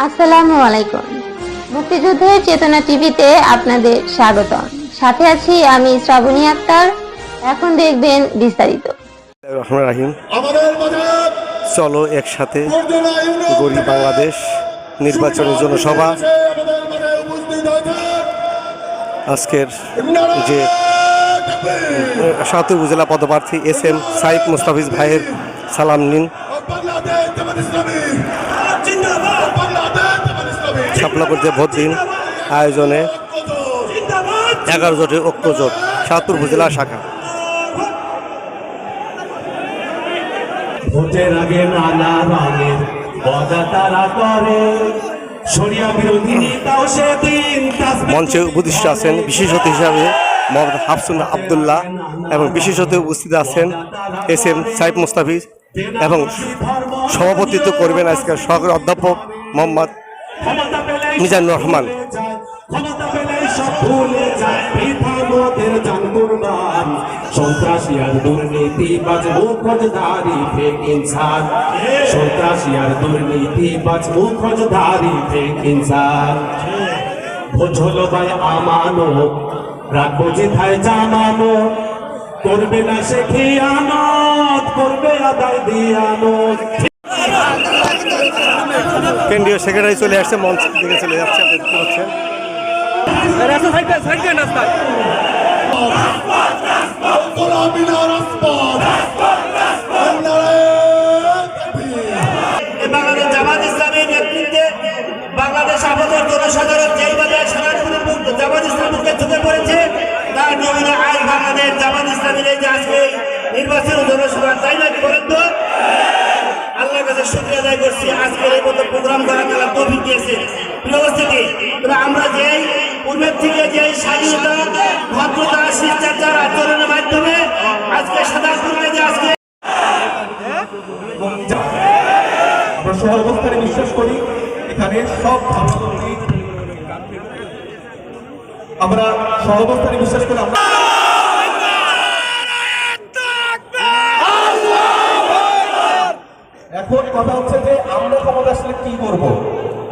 আসসালামু আলাইকুম। মুক্তিযুদ্ধের চেতনা টিভিতে আপনাদের স্বাগতম। সাথে আছি আমি শ্রাবণী আক্তার। এখন দেখবেন বিস্তারিত। রহমান রাহিম। চলো একসাথে গড়ি বাংলাদেশ নির্বাচনী জনসভা। আজকের যে সাত উপজেলা পদপ্রার্থী SM সাইফ মুস্তাফিজ ভাইয়ের সালাম নিন। শাপলাপুরে ভোট দিন আয়োজনে 11 জোটের ঐক্যজোট ৭ উপজেলা শাখা। ভোটের আগে নানা রঙের বদা তারা করে শরিয়া বিরোধী নেতাও সেদিন মঞ্চে উপবিষ্ট আছেন বিশেষ অতিথি হিসাবে মোহাম্মদ হাফসুন আবদুল্লাহ এবং বিশেষ অতিথি উপস্থিত আছেন SM সাইফ মুস্তাফিজ এবং সভাপতিত্ব করবেন আজকের সহকারী অধ্যাপক মোহাম্মদ মিজানুর রহমান। সন্ত্রাসী আর দুর্নীতিবাজ মুখোশধারী ফেক ইনসান, সন্ত্রাসী আর দুর্নীতিবাজ মুখোশধারী ফেক ইনসান। ভোট হলো ভাই আমানো, রাখবো যেথায় জানানো, করবে না সে খেয়ানত, করবে আদায় দিয়ানত। কেন্দ্রীয় সেক্রেটারি চলে আসছে, মঞ্চ থেকে চলে যাচ্ছে, আপনি দেখতে পাচ্ছেন। বাংলাদেশ জামাত ইসলামের নেতৃত্বে বাংলাদেশ আপাতত জনসাধারণ যেইভাবে জামাত ইসলামকে ঝুঁকে পড়েছে তার নমুনা আজ বাংলাদেশ জামাত ইসলামের এই যে আজকে নির্বাচন জনসভা, তাই না? বলেন তো। আল্লাহর কাছে শুকরিয়া আদায় করছি আজকের এই মতো প্রোগ্রাম করার তারা তৌফিক দিয়েছে। প্রিয়স্থিতি, তবে আমরা যেই পূর্বের থেকে যেই স্বাধীনতা, ভদ্রতা, শিষ্টাচার আচরণের মাধ্যমে আজকে সাদাপুরে যে আজকে আমরা সহাবস্থানে বিশ্বাস করি এখানে সব আমরা সহাবস্থানে বিশ্বাস করি। আমরা এখন কথা হচ্ছে যে আমরা ক্ষমতা আসলে কি করব?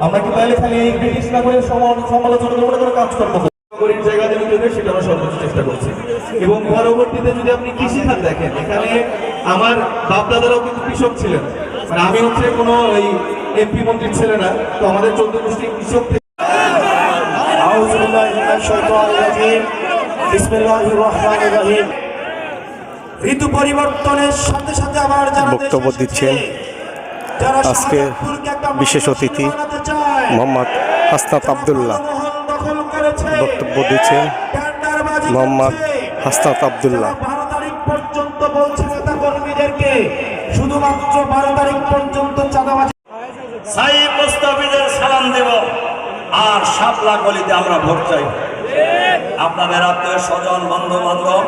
আমরা কি তাহলে খালি এই ব্রিটিশ নাগরিক সমালোচনা করে কাজ করবো? নাগরিক জায়গা যদি দেবে সেটা আমরা সর্বোচ্চ চেষ্টা করছি। এবং পরবর্তীতে যদি আপনি কৃষিখাত দেখেন, এখানে আমার বাপদাদারাও কিন্তু কৃষক ছিলেন, মানে আমি হচ্ছে কোনো এই MP মন্ত্রী ছেলে না, তো আমাদের 14 গোষ্ঠী কৃষক থেকে। ঋতু পরিবর্তনের সাথে সাথে আবার বক্তব্য দিচ্ছেন আজকে বিশেষ অতিথি মোহাম্মদ হাসনাত আবদুল্লাহ। বক্তব্য দিচ্ছেন মোহাম্মদ হাসনাত আবদুল্লাহ। 12 তারিখ পর্যন্ত বলছে নেতা কর্মীদেরকে শুধুমাত্র 12 তারিখ পর্যন্ত চাঁদাবাজি। সাইফ মুস্তাফিজের সালাম দেব আর শাপলা গলিতে আমরা ভোট চাই। আপনাদের আত্মীয় স্বজন, বন্ধু বান্ধব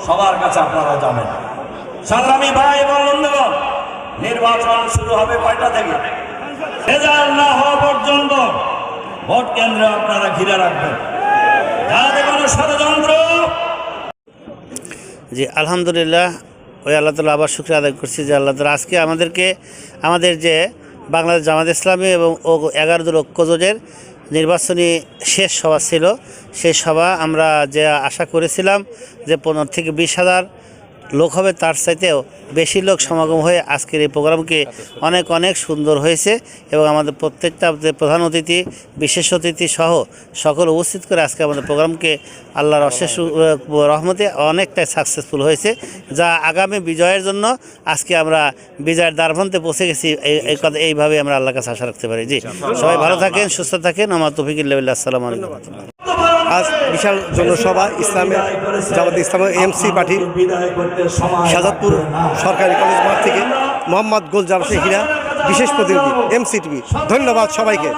সবার কাছে আপনারা যাবেন। সংগ্রামী ভাই এবং বন্ধুগণ, নির্বাচন শুরু হবে 5টা থেকে। রেজাল্ট না হওয়া পর্যন্ত ভোট কেন্দ্রে আপনারা ঘিরে রাখবেন। যাতে কোনো ষড়যন্ত্র। জি আলহামদুলিল্লাহ, ওই আল্লাহ তাআলা আবার শুকরিয়া আদায় করছি যে আল্লাহ তাআলা আজকে আমাদেরকে আমাদের যে বাংলাদেশ জামাত ইসলামী এবং 11 দল ঐক্যজোটের নির্বাচনী শেষ সভা ছিল, সেই সভা আমরা যে আশা করেছিলাম যে 15 থেকে 20,000 লোক হবে, তার চাইতেও বেশি লোক সমাগম হয়ে আজকের এই প্রোগ্রামকে অনেক অনেক সুন্দর হয়েছে। এবং আমাদের প্রত্যেকটা যে প্রধান অতিথি, বিশেষ অতিথি সহ সকল উপস্থিত করে আজকে আমাদের প্রোগ্রামকে আল্লাহর অশেষ রহমতে অনেকটাই সাকসেসফুল হয়েছে, যা আগামী বিজয়ের জন্য আজকে আমরা বিজয়ের দ্বারপ্রান্তে পৌঁছে গেছি। এই কথা এইভাবে আমরা আল্লাহর কাছে আশা রাখতে পারি। জি, সবাই ভালো থাকেন, সুস্থ থাকেন। আমার তৌফিক ইল্লাহ বিল্লাহ। আসসালামু আলাইকুম। আজ বিশাল জনসভা ইসলামের জামাত ইসলামের MC পার্টি শাহজাদপুর সরকারি কলেজ মাঠ থেকে মোহাম্মদ গোলজার শেখিরা বিশেষ প্রতিনিধি MCTV। ধন্যবাদ সবাইকে।